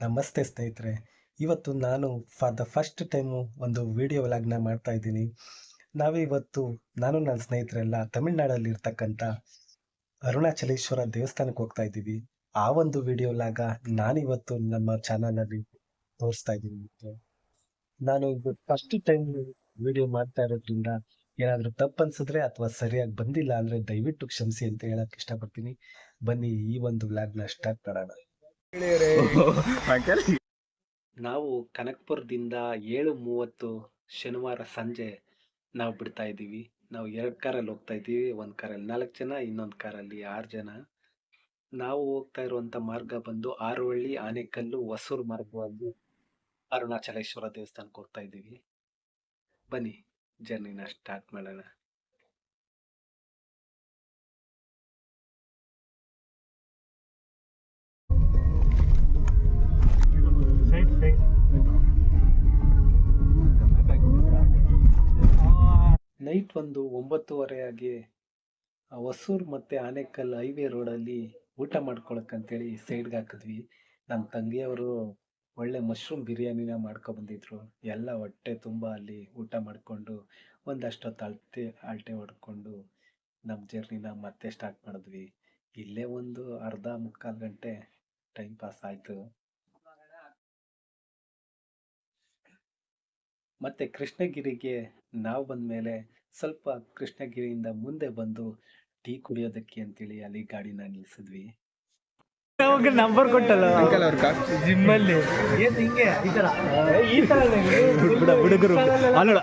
ನಮಸ್ತೆ ಸ್ನೇಹಿತರೆ. ಇವತ್ತು ನಾನು ಫಾರ್ ದ ಫಸ್ಟ್ ಟೈಮು ಒಂದು ವಿಡಿಯೋ ವ್ಲಾಗ್ನ ಮಾಡ್ತಾ ಇದ್ದೀನಿ. ನಾನು ನನ್ನ ಸ್ನೇಹಿತರೆಲ್ಲ ತಮಿಳ್ನಾಡಲ್ಲಿ ಇರ್ತಕ್ಕಂಥ ಅರುಣಾಚಲೇಶ್ವರ ದೇವಸ್ಥಾನಕ್ಕೆ ಹೋಗ್ತಾ ಇದ್ದೀವಿ. ಆ ಒಂದು ವಿಡಿಯೋ ವ್ಲಾಗ ನಾನಿವತ್ತು ನಮ್ಮ ಚಾನಲಲ್ಲಿ ತೋರಿಸ್ತಾ ಇದ್ದೀನಿ. ನಾನು ಇದು ಫಸ್ಟ್ ಟೈಮ್ ವಿಡಿಯೋ ಮಾಡ್ತಾ ಇರೋದ್ರಿಂದ ಏನಾದರೂ ತಪ್ಪನ್ಸಿದ್ರೆ ಅಥವಾ ಸರಿಯಾಗಿ ಬಂದಿಲ್ಲ ಅಂದರೆ ದಯವಿಟ್ಟು ಕ್ಷಮಿಸಿ ಅಂತ ಹೇಳಕ್ ಇಷ್ಟಪಡ್ತೀನಿ. ಬನ್ನಿ ಈ ಒಂದು ವ್ಲಾಗ್ನ ಸ್ಟಾರ್ಟ್ ಮಾಡೋಣ. ನಾವು ಕನಕಪುರದಿಂದ 7:30 ಶನಿವಾರ ಸಂಜೆ ನಾವು ಬಿಡ್ತಾ ಇದ್ದೀವಿ. ನಾವು 2 ಕಾರಲ್ಲಿ ಹೋಗ್ತಾ ಇದ್ದೀವಿ. ಒಂದು ಕಾರಲ್ಲಿ 4 ಜನ, ಇನ್ನೊಂದು ಕಾರಲ್ಲಿ 6 ಜನ. ನಾವು ಹೋಗ್ತಾ ಇರುವಂತ ಮಾರ್ಗ ಬಂದು ಆರೋಹಳ್ಳಿ, ಆನೇಕಲ್ಲು, ಹೊಸೂರು ಮಾರ್ಗವಾಗಿ ಅರುಣಾಚಲೇಶ್ವರ ದೇವಸ್ಥಾನಕ್ಕೆ ಹೋಗ್ತಾ ಇದ್ದೀವಿ. ಬನ್ನಿ ಜರ್ನಿನ ಸ್ಟಾರ್ಟ್ ಮಾಡೋಣ. ನೈಟ್ ಒಂದು 9:30 ಆಗಿ ಹೊಸೂರು ಮತ್ತು ಆನೇಕಲ್ ಹೈವೇ ರೋಡಲ್ಲಿ ಊಟ ಮಾಡ್ಕೊಳಕ್ಕಂತೇಳಿ ಸೈಡ್ಗೆ ಹಾಕಿದ್ವಿ. ನಮ್ಮ ತಂಗಿಯವರು ಒಳ್ಳೆ ಮಶ್ರೂಮ್ ಬಿರಿಯಾನಿನ ಬಂದಿದ್ರು. ಎಲ್ಲ ಹೊಟ್ಟೆ ತುಂಬ ಅಲ್ಲಿ ಊಟ ಮಾಡಿಕೊಂಡು ಒಂದಷ್ಟೊತ್ತು ಅಳತೆ ಹೊಡ್ಕೊಂಡು ನಮ್ಮ ಜರ್ನಿನ ಮತ್ತೆ ಸ್ಟಾರ್ಟ್ ಮಾಡಿದ್ವಿ. ಇಲ್ಲೇ ಒಂದು ಅರ್ಧ ಮುಕ್ಕಾಲು ಗಂಟೆ ಟೈಮ್ ಪಾಸ್ ಆಯಿತು. ಮತ್ತೆ ಕೃಷ್ಣಗಿರಿಗೆ ನಾವು ಬಂದಮೇಲೆ ಸ್ವಲ್ಪ ಕೃಷ್ಣಗಿರಿಯಿಂದ ಮುಂದೆ ಬಂದು ಟೀ ಕುಡಿಯೋದಕ್ಕೆ ಅಂತೇಳಿ ಅಲ್ಲಿ ಗಾಡಿನ ನಿಲ್ಲಿಸಿದ್ವಿ. ನಂಬರ್ ಕೊಟ್ಟಲ್ಲ ಅಂಕಲ್ ಅವ್ರ ಜಿಮ್ ಅಲ್ಲಿ ಏನ್ ಹಿಂಗೆ ಈ ತರ ಹುಡುಗರು ಅಲ್ಲ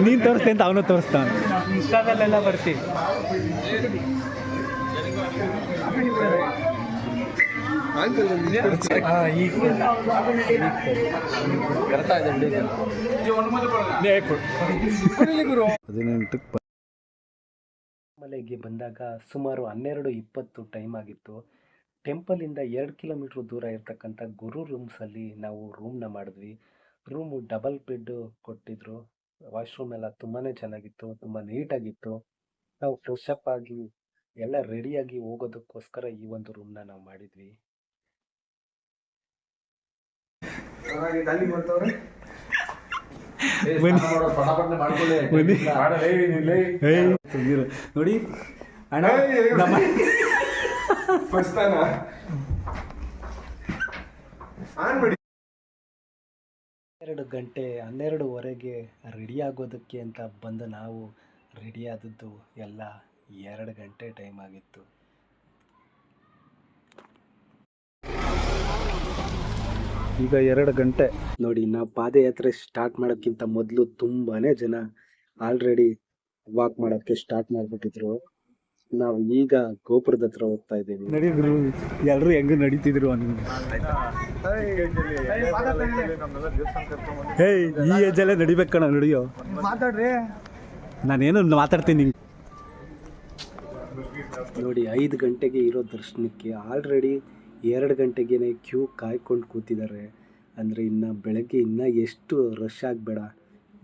ನೀನ್ ತೋರಿಸ್ತೆ ಅಂತ ಅವನು ತೋರಿಸ್ತಾನ. ಇನ್ಸ್ಟಾದಲ್ಲೆಲ್ಲ ಬರ್ತಿ ಮಲೆಗೆ ಬಂದಾಗ ಸುಮಾರು 12:20 ಟೈಮ್ ಆಗಿತ್ತು. ಟೆಂಪಲಿಂದ 2 ಕಿಲೋಮೀಟರ್ ದೂರ ಇರ್ತಕ್ಕಂಥ ಗುರು ರೂಮ್ಸಲ್ಲಿ ನಾವು ರೂಮ್ನ ಮಾಡಿದ್ವಿ. ರೂಮು ಡಬಲ್ ಬೆಡ್ ಕೊಟ್ಟಿದ್ರು. ವಾಶ್ರೂಮ್ ಎಲ್ಲ ತುಂಬಾ ಚೆನ್ನಾಗಿತ್ತು, ತುಂಬ ನೀಟಾಗಿತ್ತು. ನಾವು ಫ್ರೆಶ್ ಅಪ್ ಆಗಿ ಎಲ್ಲ ರೆಡಿಯಾಗಿ ಹೋಗೋದಕ್ಕೋಸ್ಕರ ಈ ಒಂದು ರೂಮ್ನ ನಾವು ಮಾಡಿದ್ವಿ. ನೋಡಿ ಅಣ್ಣ 2 ಗಂಟೆ 12:30ಗೆ ರೆಡಿ ಆಗೋದಕ್ಕೆ ಅಂತ ಬಂದು ನಾವು ರೆಡಿ ಆದದ್ದು ಎಲ್ಲ 2 ಗಂಟೆ ಟೈಮ್ ಆಗಿತ್ತು. ಈಗ 2 ಗಂಟೆ ನೋಡಿ, ನಾವು ಪಾದಯಾತ್ರೆ ಸ್ಟಾರ್ಟ್ ಮಾಡೋಕ್ಕಿಂತ ಮೊದಲು ತುಂಬಾ ಜನ ಆಲ್ರೆಡಿ ವಾಕ್ ಮಾಡೋಕ್ಕೆ ಸ್ಟಾರ್ಟ್ ಮಾಡಿಬಿಟ್ಟಿದ್ರು. ನಾವು ಈಗ ಗೋಪುರದ ಹತ್ರ ಹೋಗ್ತಾ ಇದ್ದೀವಿ. ನಡೀದ್ರು ಎಲ್ಲರೂ ಹೆಂಗ ನಡೀತಿದ್ರು ಈ ಏಜಲ್ಲೇ ನಡಿಬೇಕಣ್ಣ. ನಡಿಯೋ ಮಾತಾಡ್ರಿ, ನಾನೇನು ಮಾತಾಡ್ತೀನಿ. ನೋಡಿ, 5 ಗಂಟೆಗೆ ಇರೋ ದರ್ಶನಕ್ಕೆ ಆಲ್ರೆಡಿ 2 ಗಂಟೆಗೇ ಕ್ಯೂ ಕಾಯ್ಕೊಂಡು ಕೂತಿದ್ದಾರೆ. ಅಂದರೆ ಇನ್ನು ಬೆಳಗ್ಗೆ ಇನ್ನೂ ಎಷ್ಟು ರಶ್ ಆಗಬೇಡ,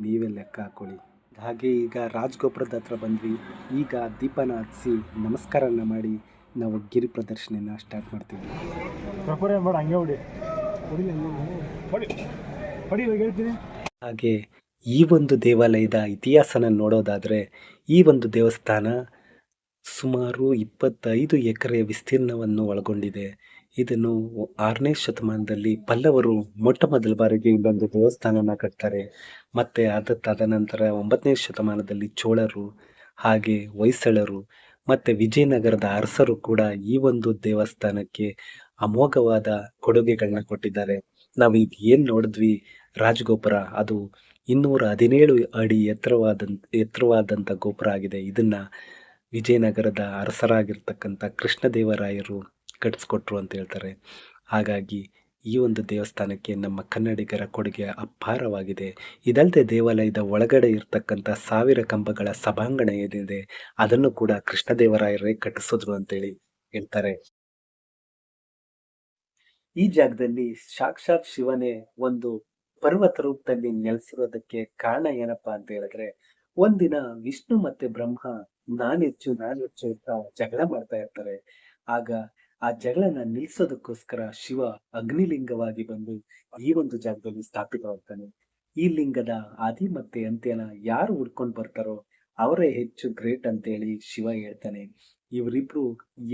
ನೀವೇ ಲೆಕ್ಕ ಹಾಕ್ಕೊಳ್ಳಿ. ಹಾಗೆ ಈಗ ರಾಜಗೋಪುರದ ಹತ್ರ ಬಂದ್ವಿ. ಈಗ ದೀಪನ ಹಚ್ಚಿಸಿ ನಮಸ್ಕಾರನ ಮಾಡಿ ನಾವು ಗಿರಿ ಪ್ರದರ್ಶನ ಸ್ಟಾರ್ಟ್ ಮಾಡ್ತೀವಿ. ಹಾಗೆ ಈ ಒಂದು ದೇವಾಲಯದ ಇತಿಹಾಸನ ನೋಡೋದಾದರೆ, ಈ ಒಂದು ದೇವಸ್ಥಾನ ಸುಮಾರು 25 ಎಕರೆ ವಿಸ್ತೀರ್ಣವನ್ನು ಒಳಗೊಂಡಿದೆ. ಇದನ್ನು 6ನೇ ಶತಮಾನದಲ್ಲಿ ಪಲ್ಲವರು ಮೊಟ್ಟ ಮೊದಲ ಬಾರಿಗೆ ಇಲ್ಲೊಂದು ದೇವಸ್ಥಾನನ ಕಟ್ತಾರೆ. ಮತ್ತು ತದನಂತರ 9ನೇ ಶತಮಾನದಲ್ಲಿ ಚೋಳರು, ಹಾಗೆ ಹೊಯ್ಸಳರು ಮತ್ತು ವಿಜಯನಗರದ ಅರಸರು ಕೂಡ ಈ ಒಂದು ದೇವಸ್ಥಾನಕ್ಕೆ ಅಮೋಘವಾದ ಕೊಡುಗೆಗಳನ್ನ ಕೊಟ್ಟಿದ್ದಾರೆ. ನಾವು ಈಗ ಏನು ನೋಡಿದ್ವಿ ರಾಜಗೋಪುರ, ಅದು 217 ಅಡಿ ಎತ್ತರವಾದಂಥ ಗೋಪುರ ಆಗಿದೆ. ಇದನ್ನು ವಿಜಯನಗರದ ಅರಸರಾಗಿರ್ತಕ್ಕಂಥ ಕೃಷ್ಣದೇವರಾಯರು ಕಟ್ಟಿಸ್ಕೊಟ್ರು ಅಂತ ಹೇಳ್ತಾರೆ. ಹಾಗಾಗಿ ಈ ಒಂದು ದೇವಸ್ಥಾನಕ್ಕೆ ನಮ್ಮ ಕನ್ನಡಿಗರ ಕೊಡುಗೆ ಅಪಾರವಾಗಿದೆ. ಇದಲ್ಲದೆ ದೇವಾಲಯದ ಒಳಗಡೆ ಇರ್ತಕ್ಕಂಥ 1000 ಕಂಬಗಳ ಸಭಾಂಗಣ ಏನಿದೆ ಅದನ್ನು ಕೂಡ ಕೃಷ್ಣದೇವರಾಯರೇ ಕಟ್ಟಿಸಿದ್ರು ಅಂತೇಳಿ ಹೇಳ್ತಾರೆ. ಈ ಜಾಗದಲ್ಲಿ ಸಾಕ್ಷಾತ್ ಶಿವನೇ ಒಂದು ಪರ್ವತ ರೂಪದಲ್ಲಿ ನೆಲೆಸಿರೋದಕ್ಕೆ ಕಾರಣ ಏನಪ್ಪಾ ಅಂತ ಹೇಳಿದ್ರೆ, ಒಂದಿನ ವಿಷ್ಣು ಮತ್ತೆ ಬ್ರಹ್ಮ ನಾನೆಚ್ಚು ಅಂತ ಜಗಳ ಮಾಡ್ತಾ ಇರ್ತಾರೆ. ಆಗ ಆ ಜಗಳನ ನಿಲ್ಸೋದಕ್ಕೋಸ್ಕರ ಶಿವ ಅಗ್ನಿಲಿಂಗವಾಗಿ ಬಂದು ಈ ಒಂದು ಜಾಗದಲ್ಲಿ ಸ್ಥಾಪಿತವಾಗ್ತಾನೆ. ಈ ಲಿಂಗದ ಆದಿ ಮತ್ತೆ ಅಂತ್ಯನ ಯಾರು ಹುಡ್ಕೊಂಡು ಬರ್ತಾರೋ ಅವರೇ ಹೆಚ್ಚು ಗ್ರೇಟ್ ಅಂತೇಳಿ ಶಿವ ಹೇಳ್ತಾನೆ. ಇವರಿಬ್ರು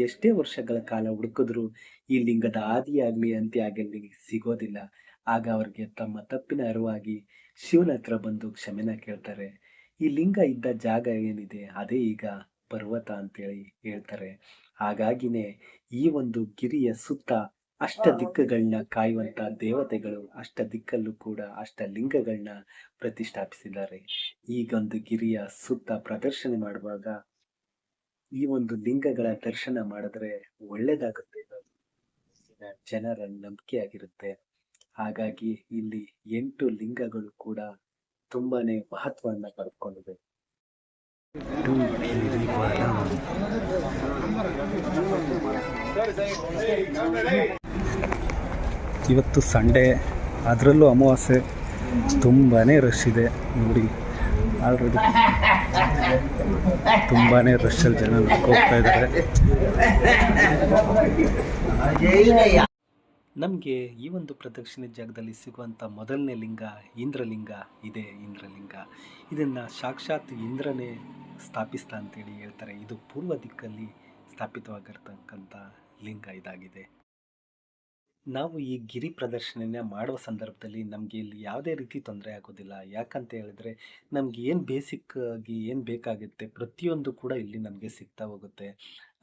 ಎಷ್ಟೇ ವರ್ಷಗಳ ಕಾಲ ಹುಡುಕಿದ್ರು ಈ ಲಿಂಗದ ಆದಿ ಆಗ್ಲಿ ಅಂತ್ಯ ಆಗಲಿ ಸಿಗೋದಿಲ್ಲ. ಆಗ ಅವ್ರಿಗೆ ತಮ್ಮ ತಪ್ಪಿನ ಅರಿವಾಗಿ ಶಿವನ ಹತ್ರ ಬಂದು ಕ್ಷಮೆನ ಕೇಳ್ತಾರೆ. ಈ ಲಿಂಗ ಇದ್ದ ಜಾಗ ಏನಿದೆ ಅದೇ ಈಗ ಪರ್ವತ ಅಂತೇಳಿ ಹೇಳ್ತಾರೆ. ಹಾಗಾಗಿನೇ ಈ ಒಂದು ಗಿರಿಯ ಸುತ್ತ ಅಷ್ಟ ದಿಕ್ಕುಗಳನ್ನ ಕಾಯುವಂತ ದೇವತೆಗಳು ಅಷ್ಟ ದಿಕ್ಕಲ್ಲೂ ಕೂಡ ಅಷ್ಟ ಲಿಂಗಗಳನ್ನ ಪ್ರತಿಷ್ಠಾಪಿಸಿದ್ದಾರೆ. ಈಗೊಂದು ಗಿರಿಯ ಸುತ್ತ ಪ್ರದರ್ಶನ ಮಾಡುವಾಗ ಈ ಒಂದು ಲಿಂಗಗಳ ದರ್ಶನ ಮಾಡಿದ್ರೆ ಒಳ್ಳೇದಾಗುತ್ತೆ ಜನರ ನಂಬಿಕೆಯಾಗಿರುತ್ತೆ. ಹಾಗಾಗಿ ಇಲ್ಲಿ 8 ಲಿಂಗಗಳು ಕೂಡ ತುಂಬಾನೇ ಮಹತ್ವವನ್ನ ಪಡೆದುಕೊಂಡಿದೆ. ಇವತ್ತು ಸಂಡೇ, ಅದರಲ್ಲೂ ಅಮಾವಾಸ್ಯೆ, ತುಂಬಾ ರಶ್ ಇದೆ ನೋಡಿ. ಆಲ್ರೆಡಿ ತುಂಬಾ ರಶಲ್ಲಿ ಜನ ಹೋಗ್ತಾ ಇದ್ದಾರೆ. ನಮಗೆ ಈ ಒಂದು ಪ್ರದಕ್ಷಿಣೆ ಜಾಗದಲ್ಲಿ ಸಿಗುವಂಥ ಮೊದಲನೇ ಲಿಂಗ ಇಂದ್ರಲಿಂಗ ಇದೆ. ಇಂದ್ರಲಿಂಗ ಇದನ್ನು ಸಾಕ್ಷಾತ್ ಇಂದ್ರನೇ ಸ್ಥಾಪಿಸ್ತಾ ಅಂತೇಳಿ ಹೇಳ್ತಾರೆ. ಇದು ಪೂರ್ವ ದಿಕ್ಕಲ್ಲಿ ಸ್ಥಾಪಿತವಾಗಿರ್ತಕ್ಕಂಥ ಲಿಂಗ ಇದಾಗಿದೆ. ನಾವು ಈ ಗಿರಿ ಪ್ರದರ್ಶನ ಮಾಡೋ ಸಂದರ್ಭದಲ್ಲಿ ನಮಗೆ ಇಲ್ಲಿ ಯಾವುದೇ ರೀತಿ ತೊಂದರೆ ಆಗೋದಿಲ್ಲ. ಯಾಕಂತ ಹೇಳಿದ್ರೆ ನಮ್ಗೆ ಏನು ಬೇಸಿಕ್ ಆಗಿ ಏನು ಬೇಕಾಗುತ್ತೆ ಪ್ರತಿಯೊಂದು ಕೂಡ ಇಲ್ಲಿ ನಮಗೆ ಸಿಗ್ತಾ ಹೋಗುತ್ತೆ.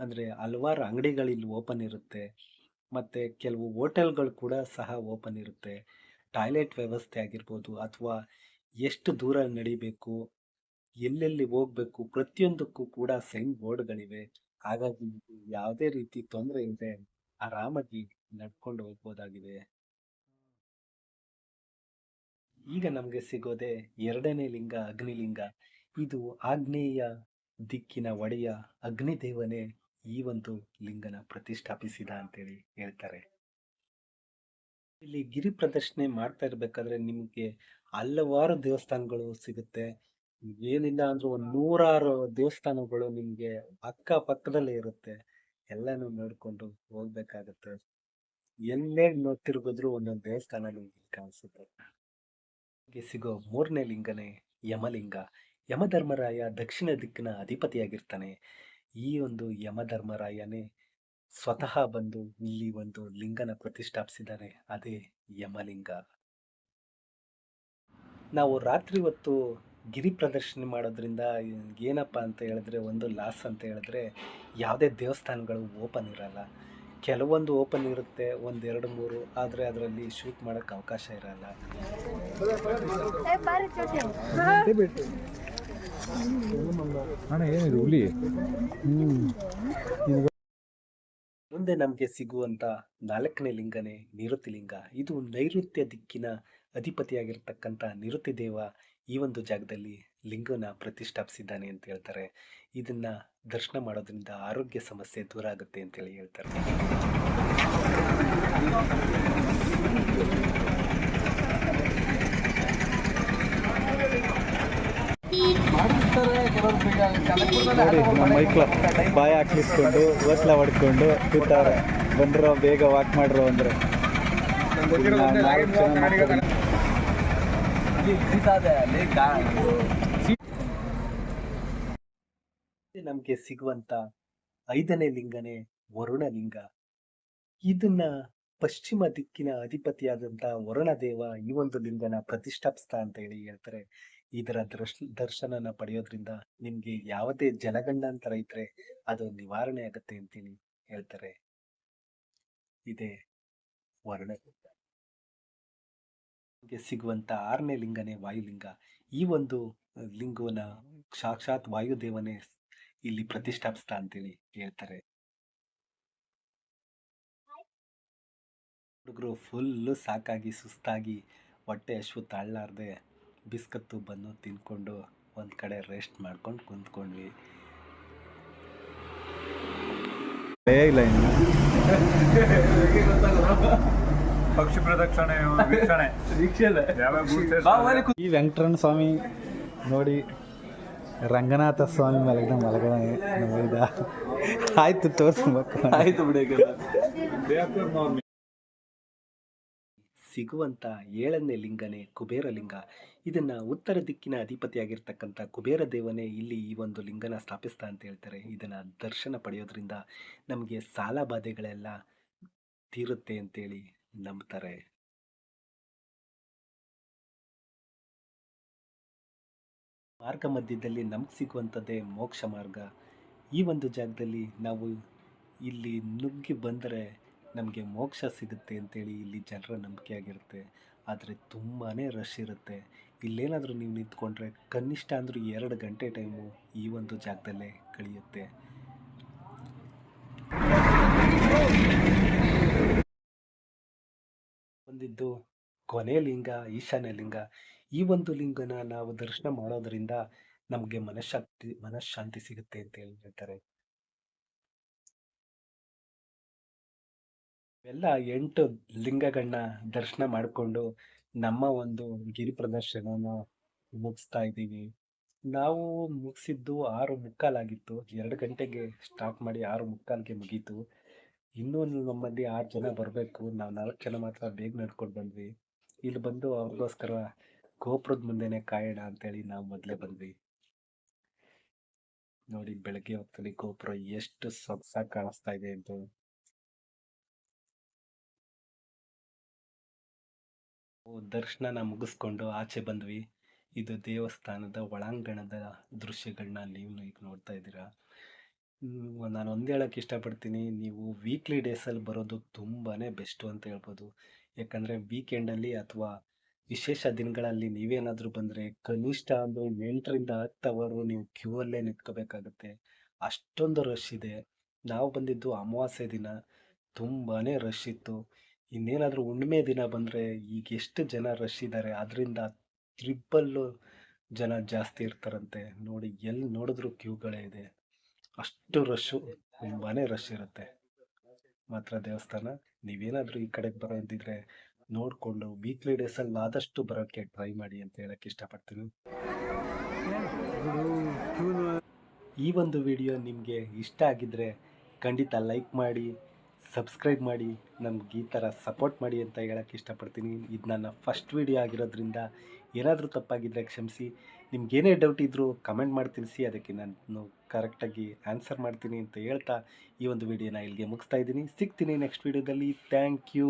ಅಂದರೆ ಹಲವಾರು ಅಂಗಡಿಗಳು ಇಲ್ಲಿ ಓಪನ್ ಇರುತ್ತೆ, ಮತ್ತು ಕೆಲವು ಹೋಟೆಲ್ಗಳು ಕೂಡ ಸಹ ಓಪನ್ ಇರುತ್ತೆ. ಟಾಯ್ಲೆಟ್ ವ್ಯವಸ್ಥೆ ಆಗಿರ್ಬೋದು ಅಥವಾ ಎಷ್ಟು ದೂರ ನಡಿಬೇಕು, ಎಲ್ಲೆಲ್ಲಿ ಹೋಗಬೇಕು, ಪ್ರತಿಯೊಂದಕ್ಕೂ ಕೂಡ ಸೈನ್ ಬೋರ್ಡ್ಗಳಿವೆ. ಹಾಗಾಗಿ ಯಾವುದೇ ರೀತಿ ತೊಂದರೆ ಇಲ್ಲದೆ ಆರಾಮಾಗಿ ನಡ್ಕೊಂಡು ಹೋಗ್ಬೋದಾಗಿದೆ. ಈಗ ನಮಗೆ ಸಿಗೋದೆ ಎರಡನೇ ಲಿಂಗ ಅಗ್ನಿಲಿಂಗ. ಇದು ಆಗ್ನೇಯ ದಿಕ್ಕಿನ ಒಡೆಯ ಅಗ್ನಿದೇವನೇ ಈ ಒಂದು ಲಿಂಗನ ಪ್ರತಿಷ್ಠಾಪಿಸಿದ ಅಂತೇಳಿ ಹೇಳ್ತಾರೆ. ಇಲ್ಲಿ ಗಿರಿ ಪ್ರದರ್ಶನೆ ಮಾಡ್ತಾ ಇರ್ಬೇಕಾದ್ರೆ ನಿಮಗೆ ಹಲವಾರು ದೇವಸ್ಥಾನಗಳು ಸಿಗುತ್ತೆ. ಏನಿಲ್ಲ ಅಂದ್ರೂ 100 ದೇವಸ್ಥಾನಗಳು ನಿಮ್ಗೆ ಅಕ್ಕಪಕ್ಕದಲ್ಲೇ ಇರುತ್ತೆ. ಎಲ್ಲಾನು ನೋಡ್ಕೊಂಡು ಹೋಗ್ಬೇಕಾಗತ್ತೆ. ಎಲ್ಲೇ ತಿರುಗಿದ್ರು ಒಂದೊಂದು ದೇವಸ್ಥಾನ ನಿಮ್ಗೆ ಕಾಣಿಸುತ್ತೆ. ಸಿಗೋ 3ನೇ ಲಿಂಗನೇ ಯಮಲಿಂಗ. ಯಮಧರ್ಮರಾಯ ದಕ್ಷಿಣ ದಿಕ್ಕಿನ ಅಧಿಪತಿಯಾಗಿರ್ತಾನೆ. ಈ ಒಂದು ಯಮಧರ್ಮರಾಯನೇ ಸ್ವತಃ ಬಂದು ಇಲ್ಲಿ ಒಂದು ಲಿಂಗನ ಪ್ರತಿಷ್ಠಾಪಿಸಿದ್ದಾನೆ, ಅದೇ ಯಮಲಿಂಗ. ನಾವು ರಾತ್ರಿ ಹೊತ್ತು ಗಿರಿ ಪ್ರದರ್ಶನ ಮಾಡೋದ್ರಿಂದ ಏನಪ್ಪ ಅಂತ ಹೇಳಿದ್ರೆ, ಒಂದು ಲಾಸ್ ಅಂತ ಹೇಳಿದ್ರೆ ಯಾವುದೇ ದೇವಸ್ಥಾನಗಳು ಓಪನ್ ಇರಲ್ಲ. ಕೆಲವೊಂದು ಓಪನ್ ಇರುತ್ತೆ, 1, 2, 3, ಆದರೆ ಅದರಲ್ಲಿ ಶೂಟ್ ಮಾಡೋಕ್ಕೆ ಅವಕಾಶ ಇರಲ್ಲ. ಮುಂದೆ ನಮಗೆ ಸಿಗುವಂತ 4ನೇ ಲಿಂಗನೇ ನಿರುತಿ ಲಿಂಗ. ಇದು ನೈಋತ್ಯ ದಿಕ್ಕಿನ ಅಧಿಪತಿಯಾಗಿರ್ತಕ್ಕಂಥ ನಿರುತಿ ದೇವ ಈ ಒಂದು ಜಾಗದಲ್ಲಿ ಲಿಂಗನ ಪ್ರತಿಷ್ಠಾಪಿಸಿದ್ದಾನೆ ಅಂತ ಹೇಳ್ತಾರೆ. ಇದನ್ನ ದರ್ಶನ ಮಾಡೋದ್ರಿಂದ ಆರೋಗ್ಯ ಸಮಸ್ಯೆ ದೂರ ಆಗುತ್ತೆ ಅಂತೇಳಿ ಹೇಳ್ತಾರೆ. ನೋಡಿ, ನಮ್ಮ ಮೈಕ್ಲ ಬಾಯ ಹಾಕ್ಲಿಸ್ಕೊಂಡು ಓಸ್ಲ ಹೊಡ್ಕೊಂಡು ಕೂತಾರೆ. ಬಂದ್ರು ಬೇಗ ವಾಕ್ ಮಾಡ್ರು ಅಂದ್ರೆ ನಮ್ಗೆ ಸಿಗುವಂತ 5ನೇ ಲಿಂಗನೇ ವರುಣ ಲಿಂಗ. ಇದನ್ನ ಪಶ್ಚಿಮ ದಿಕ್ಕಿನ ಅಧಿಪತಿಯಾದಂತ ವರುಣ ದೇವ ಈ ಒಂದು ಲಿಂಗನ ಪ್ರತಿಷ್ಠಾಪಿಸ್ತಾ ಅಂತ ಹೇಳಿ ಹೇಳ್ತಾರೆ. ಇದರ ದರ್ಶನನ ಪಡೆಯೋದ್ರಿಂದ ನಿಮ್ಗೆ ಯಾವುದೇ ಜನಗಂಡಾಂತರ ಇದ್ರೆ ಅದು ನಿವಾರಣೆ ಆಗತ್ತೆ ಅಂತೇಳಿ ಹೇಳ್ತಾರೆ. ಇದೇ ವರ್ಣಲಿಂಗ. ಸಿಗುವಂತ 6ನೇ ಲಿಂಗನೇ ವಾಯುಲಿಂಗ. ಈ ಒಂದು ಲಿಂಗವನ್ನ ಸಾಕ್ಷಾತ್ ವಾಯುದೇವನೇ ಇಲ್ಲಿ ಪ್ರತಿಷ್ಠಾಪಿಸ್ತಾ ಅಂತೇಳಿ ಹೇಳ್ತಾರೆ. ಹುಡುಗರು ಫುಲ್ಲು ಸಾಕಾಗಿ ಸುಸ್ತಾಗಿ ಹೊಟ್ಟೆ ಹಸಿವು ತಾಳಲಾರ್ದೆ ಬಿಸ್ಕತ್ತು ಬನ್ನು ತಿನ್ಕೊಂಡು ಒಂದು ಕಡೆ ರೆಸ್ಟ್ ಮಾಡ್ಕೊಂಡು ಕುಂತ್ಕೊಂಡ್ವಿ. ಇಲ್ಲ ಇನ್ನು ಪಕ್ಷಿ ಪ್ರದಕ್ಷಿಣೆ ವೀಕ್ಷಣೆ ಈ ವೆಂಕಟರಮಣ ಸ್ವಾಮಿ ನೋಡಿ ರಂಗನಾಥ ಸ್ವಾಮಿ ಮಲಗದ ನೋಡಿದ ಆಯ್ತು ತೋರಿಸ್ಬೇಕು ಆಯ್ತು ಬಿಡಿ ಸಿಗುವಂಥ 7ನೇ ಲಿಂಗನೇ ಕುಬೇರ ಲಿಂಗ. ಇದನ್ನ ಉತ್ತರ ದಿಕ್ಕಿನ ಅಧಿಪತಿಯಾಗಿರ್ತಕ್ಕಂಥ ಕುಬೇರ ದೇವನೇ ಇಲ್ಲಿ ಈ ಒಂದು ಲಿಂಗನ ಸ್ಥಾಪಿಸ್ತಾ ಅಂತ ಹೇಳ್ತಾರೆ. ಇದನ್ನ ದರ್ಶನ ಪಡೆಯೋದ್ರಿಂದ ನಮಗೆ ಸಾಲ ಬಾಧೆಗಳೆಲ್ಲ ತೀರುತ್ತೆ ಅಂತೇಳಿ ನಂಬ್ತಾರೆ. ಮಾರ್ಗ ಮಧ್ಯದಲ್ಲಿ ನಮ್ಗೆ ಸಿಗುವಂಥದ್ದೇ ಮೋಕ್ಷ ಮಾರ್ಗ. ಈ ಒಂದು ಜಾಗದಲ್ಲಿ ನಾವು ಇಲ್ಲಿ ನುಗ್ಗಿ ಬಂದರೆ ನಮಗೆ ಮೋಕ್ಷ ಸಿಗುತ್ತೆ ಅಂತೇಳಿ ಇಲ್ಲಿ ಜನರ ನಂಬಿಕೆ ಆಗಿರುತ್ತೆ. ಆದರೆ ತುಂಬಾ ರಶ್ ಇರುತ್ತೆ. ಇಲ್ಲೇನಾದರೂ ನೀವು ನಿಂತ್ಕೊಂಡ್ರೆ ಕನಿಷ್ಠ ಅಂದರೂ 2 ಗಂಟೆ ಟೈಮು ಈ ಒಂದು ಜಾಗದಲ್ಲೇ ಕಳೆಯುತ್ತೆ. ಬಂದಿದ್ದು ಕೊನೆ ಲಿಂಗ ಈಶಾನ್ಯ ಲಿಂಗ. ಈ ಒಂದು ಲಿಂಗನ ನಾವು ದರ್ಶನ ಮಾಡೋದ್ರಿಂದ ನಮಗೆ ಮನಃಶಾಂತಿ ಸಿಗುತ್ತೆ ಅಂತ ಹೇಳ್ತಾರೆ. ಎಲ್ಲ 8 ಲಿಂಗಗಳನ್ನ ದರ್ಶನ ಮಾಡಿಕೊಂಡು ನಮ್ಮ ಒಂದು ಗಿರಿ ಪ್ರದರ್ಶನನ ಮುಗಿಸ್ತಾ ಇದ್ದೀವಿ. ನಾವು ಮುಗಿಸಿದ್ದು 6:45 ಆಗಿತ್ತು. 2 ಗಂಟೆಗೆ ಸ್ಟಾರ್ಟ್ ಮಾಡಿ 6:45ಗೆ ಮುಗೀತು. ಇನ್ನೂ ನಮ್ಮಲ್ಲಿ 6 ಜನ ಬರಬೇಕು. ನಾವು 4 ಜನ ಮಾತ್ರ ಬೇಗ ನಡ್ಕೊಂಡು ಬಂದ್ವಿ. ಇಲ್ಲಿ ಬಂದು ಅವ್ರಿಗೋಸ್ಕರ ಗೋಪುರದ ಮುಂದೆನೆ ಕಾಯೋಣ ಅಂತೇಳಿ ನಾವು ಮೊದಲೇ ಬಂದ್ವಿ. ನೋಡಿ ಬೆಳಗ್ಗೆ ಹೊತ್ತಲ್ಲಿ ಗೋಪುರ ಎಷ್ಟು ಸೊಗಸಾಗಿ ಕಾಣಿಸ್ತಾ ಇದೆ ಅಂತ. ದರ್ಶನನ ಮುಗಿಸ್ಕೊಂಡು ಆಚೆ ಬಂದ್ವಿ. ಇದು ದೇವಸ್ಥಾನದ ಒಳಾಂಗಣದ ದೃಶ್ಯಗಳನ್ನ ನೀವು ಈಗ ನೋಡ್ತಾ ಇದ್ದೀರಾ. ನಾನು ಒಂದು ಹೇಳಕ್ಕೆ ಇಷ್ಟಪಡ್ತೀನಿ, ನೀವು ವೀಕ್ಲಿ ಡೇಸಲ್ಲಿ ಬರೋದು ತುಂಬಾ ಬೆಸ್ಟು ಅಂತ ಹೇಳ್ಬೋದು. ಯಾಕಂದರೆ ವೀಕೆಂಡಲ್ಲಿ ಅಥವಾ ವಿಶೇಷ ದಿನಗಳಲ್ಲಿ ನೀವೇನಾದರೂ ಬಂದರೆ ಕನಿಷ್ಠ ಒಂದು 8ರಿಂದ 10 ಅವರು ನೀವು ಕ್ಯೂ ಅಲ್ಲೇ ನಿಂತ್ಕೋಬೇಕಾಗುತ್ತೆ. ಅಷ್ಟೊಂದು ರಶ್ ಇದೆ. ನಾವು ಬಂದಿದ್ದು ಅಮಾವಾಸ್ಯೆ ದಿನ, ತುಂಬಾ ರಶ್ ಇತ್ತು. ಇನ್ನೇನಾದರೂ ಹುಣ್ಣಿಮೆ ದಿನ ಬಂದರೆ ಈಗ ಎಷ್ಟು ಜನ ರಶ್ ಇದ್ದಾರೆ, ಅದರಿಂದ ತ್ರಿಬ್ಬಲ್ಲು ಜನ ಜಾಸ್ತಿ ಇರ್ತಾರಂತೆ. ನೋಡಿ ಎಲ್ಲಿ ನೋಡಿದ್ರೂ ಕ್ಯೂಗಳೇ ಇದೆ. ಅಷ್ಟು ರಶ್ಶು, ತುಂಬಾ ರಶ್ ಇರುತ್ತೆ. ಮಾತ್ರ ದೇವಸ್ಥಾನ ನೀವೇನಾದರೂ ಈ ಕಡೆಗೆ ಬರೋದಿದ್ರೆ ನೋಡಿಕೊಂಡು ವೀಕ್ಲಿ ಡೇಸಲ್ಲಿ ಆದಷ್ಟು ಬರೋಕ್ಕೆ ಟ್ರೈ ಮಾಡಿ ಅಂತ ಹೇಳಕ್ಕೆ ಇಷ್ಟಪಡ್ತೀನಿ. ಈ ಒಂದು ವಿಡಿಯೋ ನಿಮಗೆ ಇಷ್ಟ ಆಗಿದ್ದರೆ ಖಂಡಿತ ಲೈಕ್ ಮಾಡಿ, ಸಬ್ಸ್ಕ್ರೈಬ್ ಮಾಡಿ, ನಮ್ಗೆ ಈ ಥರ ಸಪೋರ್ಟ್ ಮಾಡಿ ಅಂತ ಹೇಳಕ್ಕೆ ಇಷ್ಟಪಡ್ತೀನಿ. ಇದು ನನ್ನ ಫಸ್ಟ್ ವಿಡಿಯೋ ಆಗಿರೋದ್ರಿಂದ ಏನಾದರೂ ತಪ್ಪಾಗಿದ್ದರೆ ಕ್ಷಮಿಸಿ. ನಿಮ್ಗೇನೇ ಡೌಟ್ ಇದ್ದರೂ ಕಮೆಂಟ್ ಮಾಡಿ ತಿಳಿಸಿ, ಅದಕ್ಕೆ ನಾನು ಕರೆಕ್ಟಾಗಿ ಆನ್ಸರ್ ಮಾಡ್ತೀನಿ ಅಂತ ಹೇಳ್ತಾ ಈ ಒಂದು ವಿಡಿಯೋನ ಇಲ್ಲಿಗೆ ಮುಗಿಸ್ತಾ ಇದ್ದೀನಿ. ಸಿಗ್ತೀನಿ ನೆಕ್ಸ್ಟ್ ವಿಡಿಯೋದಲ್ಲಿ. Thank you.